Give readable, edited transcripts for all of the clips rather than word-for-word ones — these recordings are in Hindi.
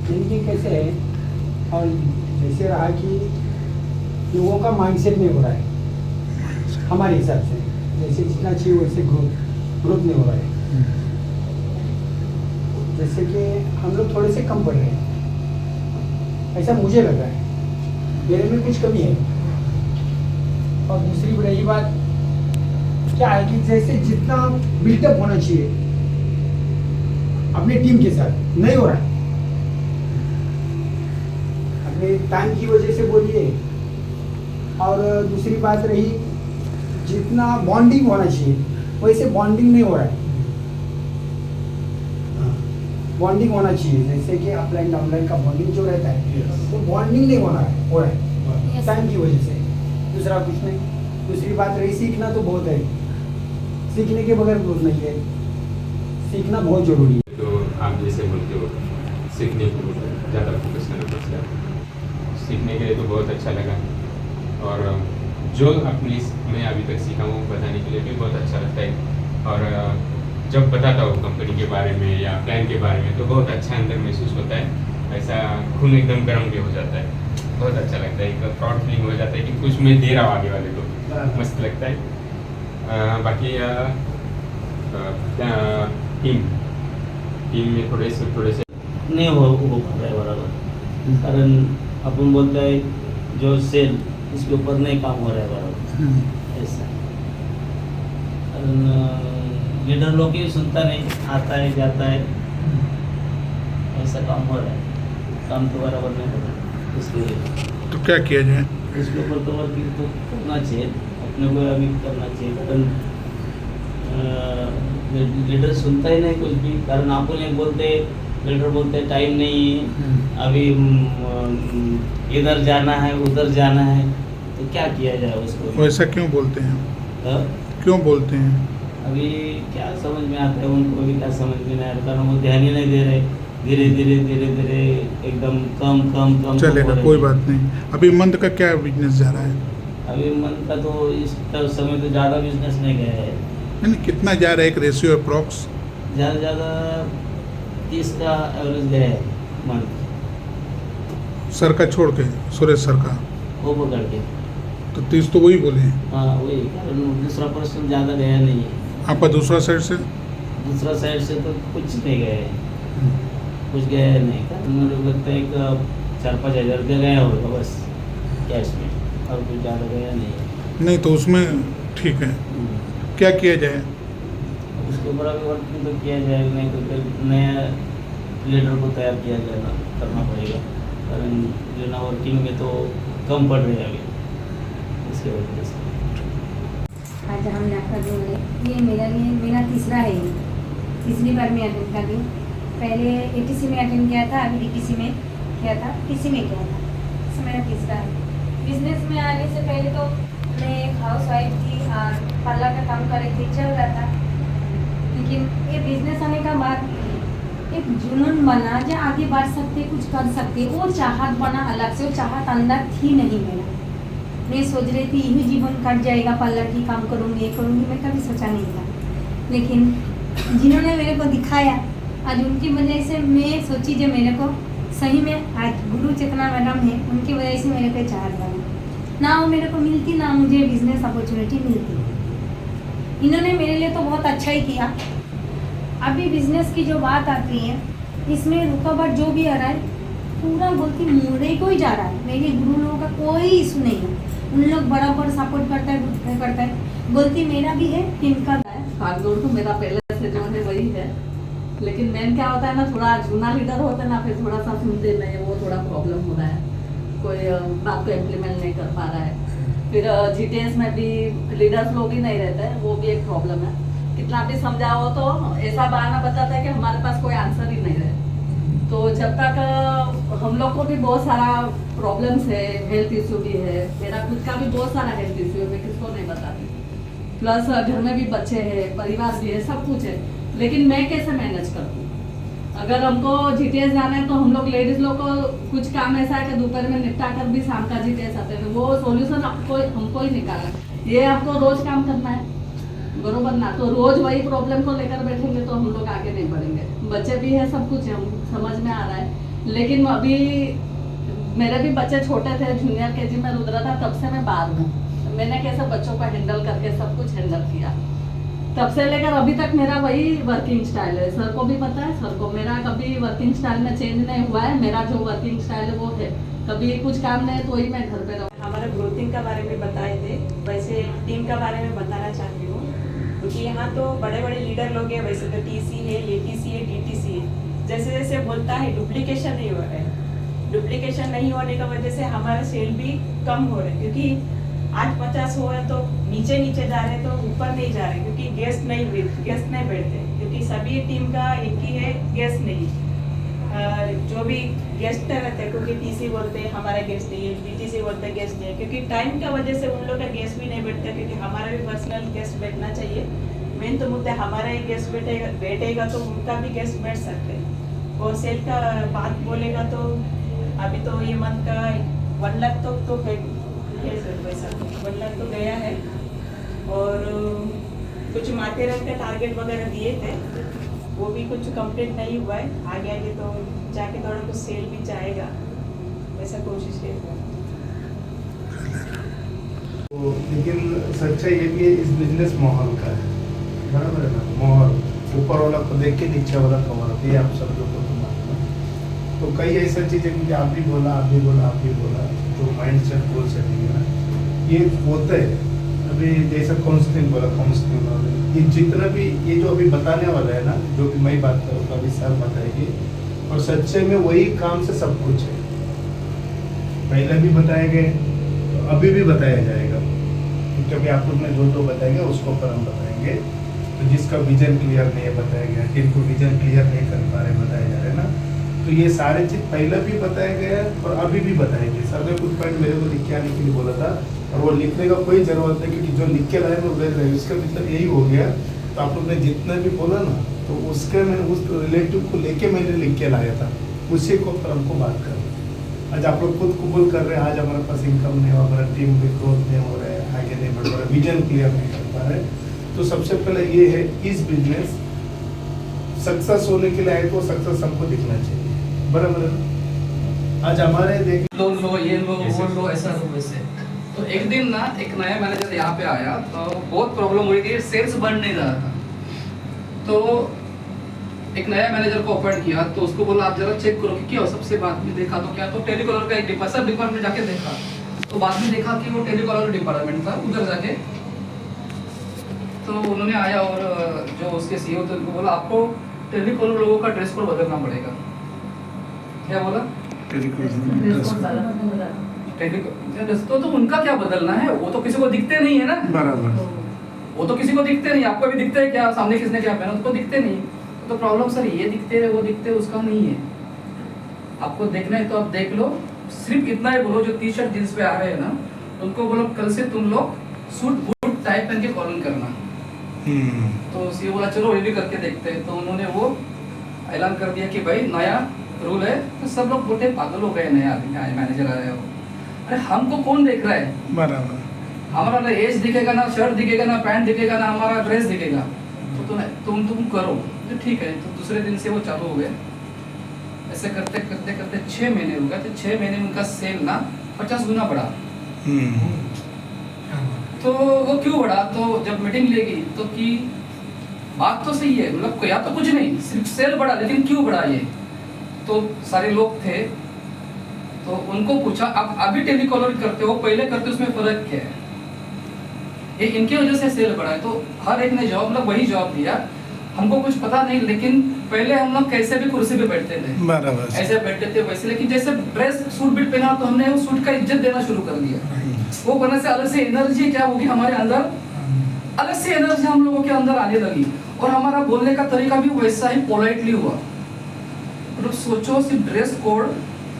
इनकी कैसे है, और जैसे रहा कि लोगों का माइंडसेट नहीं हो रहा है हमारे हिसाब से, जैसे जितना चाहिए वैसे ग्रोथ नहीं हो रहा है। जैसे कि हम लोग थोड़े से कम पढ़ रहे हैं, ऐसा मुझे लग रहा है, मेरे में कुछ कमी है। और दूसरी रही बात क्या है कि जैसे जितना बिल्टअप होना चाहिए अपने टीम के साथ नहीं हो रहा है। अपने टाइम की वजह से बोलिए, और दूसरी बात रही जितना बॉन्डिंग होना चाहिए वैसे बॉन्डिंग नहीं हो रहा है। बॉन्डिंग होना चाहिए, जैसे कि अपलाइन डाउनलाइन का बॉन्डिंग जो रहता है वो बॉन्डिंग नहीं हो रहा है टाइम की वजह से, दूसरा कुछ नहीं। दूसरी बात रही सीखना तो बहुत है, सीखने के बगैर ग्रोथ नहीं है, सीखना बहुत जरूरी है। तो आप जैसे बोलते हो सीखने को ज़्यादा फोकस करना पड़ता है, सीखने के लिए तो बहुत अच्छा लगा, और जो अपनी मैं अभी तक सीखा हूँ बताने के लिए भी बहुत अच्छा लगता है। और जब बताता हूँ कंपनी के बारे में या प्लान के बारे में तो बहुत अच्छा अंदर महसूस होता है, ऐसा खून एकदम गर्म भी हो जाता है, बहुत अच्छा लगता है, एकदम प्राउड फीलिंग हो जाता है कि कुछ मैं दे रहा हूँ आगे वाले को, मस्त लगता है। बाकी टीम में थोड़े से नहीं हो पा रहा है बराबर, कारण अपन बोलते हैं जो सेल इसके ऊपर नहीं काम हो रहा है बराबर, ऐसा। कारण लीडर लोग ही सुनता नहीं, आता है जाता है, ऐसा काम हो रहा है, काम तो बराबर नहीं हो रहा। इसलिए तो क्या किया जाए इसके ऊपर तो वर्किंग तो करना चाहिए, अपने को अभी करना चाहिए, कारण लीडर सुनता ही नहीं कुछ भी। कारण आप बोलते लीडर बोलते टाइम नहीं है, अभी इधर जाना है उधर जाना है, तो क्या किया जाए उसको। वैसा क्यों बोलते हैं, क्यों बोलते हैं? अभी क्या समझ में आता है उनको, भी क्या समझ में नहीं आ रहा, कारण वो ध्यान ही नहीं दे रहे, धीरे धीरे एकदम कम चलेगा, कोई बात नहीं। अभी मंथ का क्या बिजनेस जा रहा है? अभी मंथ का तो इस समय तो ज़्यादा बिजनेस नहीं गया है। नहीं, कितना जा रहा है एक रेशियो अप्रॉक्स? ज़्यादा 30 का एवरेज गया है मंथ, सर का छोड़ के, सुरेश सर का वो पकड़ के। तो 30 तो वही बोले हैं। हाँ वही, कारण दूसरा पर्सन ज़्यादा गया नहीं है। आपका दूसरा साइड से? दूसरा साइड से तो कुछ नहीं गया है, कुछ गया नहीं, कारण मुझे लगता है एक 4-5 हज़ार रुपया गया होगा बस कैश में, और कुछ ज़्यादा गया नहीं है। नहीं तो उसमें ठीक है, क्या किया जाए? उसके ऊपर अभी वर्किंग तो किया जाएगा, नहीं तो फिर नया लीडर को तैयार किया जाएगा, करना पड़ेगा, कारण जो ना वर्किंग में तो कम पड़ रही है अभी, इसके वजह से। आज हम नाटक बोले, ये मेरा तीसरा है, ये तीसरी बार मैं अटेंड कर रही हूँ। पहले ATC में अटेंड किया था, अभी DTC में किया था, TC में किया था, इसमें मेरा तीसरा है। बिजनेस में आने से पहले तो मैं एक हाउस वाइफ थी और पार्लर का काम कर रही थी, चल रहा था। लेकिन ये बिजनेस आने का बाद एक जुनून बना जो आगे बढ़ सकते, कुछ कर सकते, वो चाहत बना अलग से, वो चाहत अंदर थी नहीं मेरा। मैं सोच रही थी यही जीवन कट जाएगा, पार्लर की काम करूँगी, ये करूँगी, मैं कभी सोचा नहीं था। लेकिन जिन्होंने मेरे को दिखाया, आज उनकी वजह से मैं सोची जो मेरे को सही में आज गुरु चेतना मैडम है, उनकी वजह से मेरे को चाहत बना। ना वो मेरे को मिलती, ना मुझे बिजनेस अपॉर्चुनिटी मिलती। इन्होंने मेरे लिए तो बहुत अच्छा ही किया। अभी बिजनेस की जो बात आती है, इसमें रुकावट जो भी आ रहा है पूरा गलती मुझे को ही जा रहा है, मेरे गुरु लोगों का कोई इशू नहीं है, उन लोग बराबर सपोर्ट करता है। गलती मेरा भी है, टीम का है। भागदौड़ तो मेरा पहले से जो है वही है, लेकिन मेन क्या होता है ना, थोड़ा जूना लीडर होता है ना, फिर थोड़ा सा सुनते नहीं, वो थोड़ा प्रॉब्लम हो रहा है, कोई बात को इम्प्लीमेंट नहीं कर पा रहा है। फिर GTS में भी लीडर्स लोग ही नहीं रहते हैं, वो भी एक प्रॉब्लम है। कितना भी समझाओ तो ऐसा बहाना बताता है कि हमारे पास कोई आंसर ही नहीं रहे। तो जब तक हम लोग को भी बहुत सारा प्रॉब्लम्स है, हेल्थ इश्यू भी है, मेरा खुद का भी बहुत सारा हेल्थ इश्यू है, मैं किसको नहीं बताती। प्लस घर में भी बच्चे हैं, परिवार भी है, सब कुछ है, लेकिन मैं कैसे मैनेज करती हूँ। अगर हमको GTS जाना है तो हम लोग लेडीज लोग को कुछ काम ऐसा है कि दोपहर में निपटा कर भी शाम का GTS आते हैं, वो सोल्यूशन हमको ही निकालना, ये आपको रोज काम करना है, बरोबर ना। तो रोज वही प्रॉब्लम को लेकर बैठेंगे तो हम लोग आगे नहीं बढ़ेंगे। बच्चे भी है, सब कुछ है, समझ में आ रहा है, लेकिन अभी मेरे भी बच्चे छोटे थे, जूनियर केजी में रुद्रा था, तब से मैं बाहर हूँ। मैंने कैसे बच्चों को हैंडल करके सब कुछ हैंडल किया, तब से लेकर अभी तक मेरा वही वर्किंग स्टाइल है। सर को भी पता है, सर को मेरा कभी वर्किंग स्टाइल में चेंज नहीं हुआ है। मेरा जो वर्किंग स्टाइल है वो है, कभी कुछ काम नहीं तो ही मैं घर पे रहूँ। हमारे ग्रोथिंग का बारे में बताए थे, वैसे टीम का बारे में बताना चाहती हूँ, क्योंकि यहाँ तो बड़े बड़े लीडर लोग हैं, वैसे तो TC है, ATC है, DTC है। जैसे जैसे बोलता है डुप्लीकेशन नहीं हो रहा है, डुप्लीकेशन नहीं होने की वजह से हमारा सेल भी कम हो रहा है, क्योंकि आज 50 हो है तो नीचे नीचे जा रहे हैं, तो ऊपर नहीं जा रहे, क्योंकि गेस्ट नहीं बैठते, क्योंकि सभी टीम का एक ही है, गेस्ट नहीं। जो भी गेस्ट रहते हैं, क्योंकि TC बोलते हैं हमारा गेस्ट नहीं है, DTC बोलते हैं गेस्ट नहीं है, क्योंकि टाइम का वजह से उन लोग का गेस्ट भी नहीं बैठता, क्योंकि हमारा भी पर्सनल गेस्ट बैठना चाहिए। मेन तो मुद्दा हमारा ही गेस्ट बैठेगा तो उनका भी गेस्ट बैठ सकते हैं। और सेल का बात बोलेगा तो अभी तो ये मंथ का 1 लाख तो पैसा 1 लाख तो गया है, और कुछ माथेरन का टारगेट वगैरह दिए थे, वो भी कुछ कंप्लीट नहीं हुआ है। आगे आगे तो जाके थोड़ा कुछ सेल भी जाएगा, वैसा कोशिश है। तो लेकिन सच्चाई ये भी है, इस बिजनेस माहौल का है, बराबर है ना। माहौल ऊपर वाला को देख के नीचे वाला कवर होती है, आप सब लोग को तो मालूम है। तो कई ऐसा चीज़ें क्योंकि आप भी बोला, जो माइंड सेट गोल सेटिंग है ना, ये होता है। अभी जैसा काउंसलिंग बोला, ये जितना भी ये जो अभी बताने वाला है ना, जो भी मैं बात करूँगा अभी सर बताएंगे, और सच्चे में वही काम से सब कुछ है। पहले भी बताए गए, तो अभी भी बताया जाएगा, क्योंकि अभी आप लोग ने जो बताएंगे उसको पर हम बताएंगे। तो जिसका विजन क्लियर नहीं है बताया गया, जिनको विजन क्लियर नहीं कर पा रहे बताया जा रहे हैं ना, तो ये सारे चीज़ पहले भी बताया गया है और अभी भी बताएंगे। सर ने कुछ पॉइंट मेरे को लिख के आने के लिए बोला था, और वो लिखने का कोई ज़रूरत नहीं, क्योंकि जो लिख के लाए वो भेज रहे, इसका मतलब यही हो गया। तो आप लोग ने जितना भी बोला ना, तो उसके मैंने उस रिलेटिव को लेके मैंने लिख के लाया था, उसी को पर हमको बात कर। आज आप लोग खुद कबूल कर रहे हैं, आज हमारे पास इनकम नहीं हो, हमारा टीम भी ग्रोथ नहीं हो रहा है, आगे नहीं बढ़ पा रहा, विजन क्लियर नहीं कर पा रहे। तो सबसे पहले ये है, इस बिजनेस सक्सेस होने के लिए आए तो सक्सेस हमको दिखना चाहिए, बराबर है। आज हमारे देख लोन लो, ये लो, वो लो, ऐसा लो, वैसे। तो एक दिन ना एक नया मैनेजर यहाँ पे आया, तो बहुत प्रॉब्लम हुई थी, सेल्स बढ़ नहीं रहा था। तो एक नया मैनेजर को अपॉइंट किया, तो उसको बोला आप जरा चेक करो कि क्या हो। सबसे बाद में देखा तो क्या, तो टेलीकॉलर का एक डिपार्टमेंट जाके देखा, तो बाद में देखा कि वो टेलीकॉलर डिपार्टमेंट था। उधर जाके तो उन्होंने आया और जो उसके CEO थे उनको बोला आपको टेलीकॉलर लोगों का ड्रेस कोड बदलना पड़ेगा। क्या बोला? तो उनका क्या बदलना है, वो तो किसी को दिखते नहीं है ना, बराबर। वो तो किसी को दिखते नहीं। आपको भी दिखते है क्या, सामने किसने क्या पहना, उसको दिखते नहीं। तो प्रॉब्लम सर ये दिखते है वो दिखते है, उसका नहीं है। आपको देखना है तो आप देख लो। सिर्फ इतना ही बोलो, जो T-शर्ट जींस पे आ रहे हैं ना, उनको बोलो कल से तुम लोग सूट बूट टाई पहन के कॉलिंग करना। तो CEO बोला चलो ये भी करके देखते हैं। तो उन्होंने वो ऐलान कर दिया कि भाई नया रूल है। तो सब लोग बोलते पागल हो गए, नया मैनेजर आया हो। अरे हमको कौन देख रहा है, बराबर। हमारा ना एज दिखेगा, ना शर्ट दिखेगा, ना पैंट दिखेगा, ना हमारा ड्रेस दिखेगा। तो तुम करो। तो ठीक है। तो दूसरे दिन से वो चालू हो गए। ऐसे करते करते करते 6 महीने हो गए। तो 6 महीने में उनका सेल ना 50 गुना बढ़ा। तो वो क्यों बढ़ा, तो जब मीटिंग लेगी तो कि बात तो सही है, मतलब या तो कुछ नहीं, सिर्फ सेल बढ़ा, लेकिन क्यों बढ़ा ये। तो सारे लोग थे, तो उनको पूछा आप अभी टेलीकॉलर करते हो, पहले करते हो, उसमें फर्क क्या है। ये इनकी वजह से सेल बढ़ा है। तो हर एक ने जवाब, मतलब वही जवाब दिया, हमको कुछ पता नहीं, लेकिन पहले हम लोग कैसे भी कुर्सी पे बैठते थे, बराबर। ऐसे बैठते थे वैसे, लेकिन जैसे ड्रेस सूट बीट पहना तो हमने उस सूट का इज्जत देना शुरू कर दिया। वो करने से अलग से एनर्जी क्या होगी हमारे अंदर, अलग से एनर्जी हम लोगों के अंदर आने लगी, और हमारा बोलने का तरीका भी वैसा ही पोलाइटली हुआ। तो सोचो सिर्फ ड्रेस कोड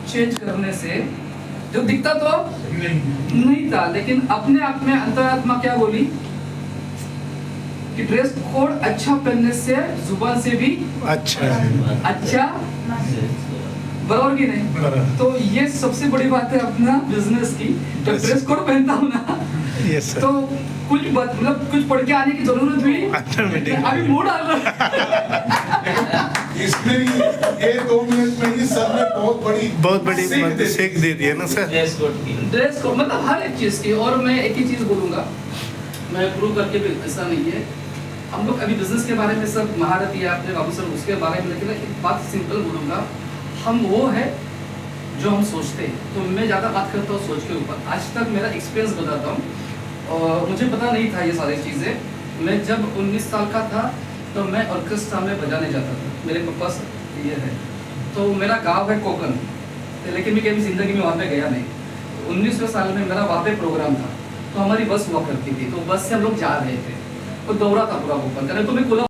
चेंज करने से जो दिखता तो नहीं था, लेकिन अपने आप में अंतरात्मा क्या बोली कि ड्रेस कोड अच्छा पहनने से जुबान से भी अच्छा बराबर की नहीं। बराबर। तो ये सबसे बड़ी बात है अपना बिजनेस की। जब ड्रेस कोड पहनता हूँ ना, तो कुछ मतलब कुछ पढ़ के आने की जरूरत भी ऑटोमेटिक अभी मूड आ रहा है। इसमें ये 2 मिनट में ही सर ने बहुत बड़ी सीख दे दी है ना सर। ड्रेस कोड की ड्रेस को मतलब हर एक चीज़ की। और मैं एक ही चीज़ बोलूँगा, मैं प्रूव करके भी ऐसा नहीं है, हम लोग अभी बिजनेस के बारे में सब महारत है आपने बाबू सर उसके बारे में, लेकिन एक बात सिंपल बोलूँगा, हम वो है जो हम सोचते हैं। तो मैं ज़्यादा बात करता हूँ सोच के ऊपर। आज तक मेरा एक्सपीरियंस बताता हूँ, और मुझे पता नहीं था ये सारी चीज़ें। मैं जब 19 साल का था तो मैं ऑर्केस्ट्रा में बजाने जाता था, मेरे पास ये है। तो मेरा गांव है कोकन, लेकिन मैं कभी ज़िंदगी में वहाँ पे गया नहीं। 19वें साल में मेरा वहाँ पे प्रोग्राम था, तो हमारी बस हुआ करती थी, तो बस से हम लोग जा रहे थे, तो दौड़ा था पूरा कोकन। तो मैं कोला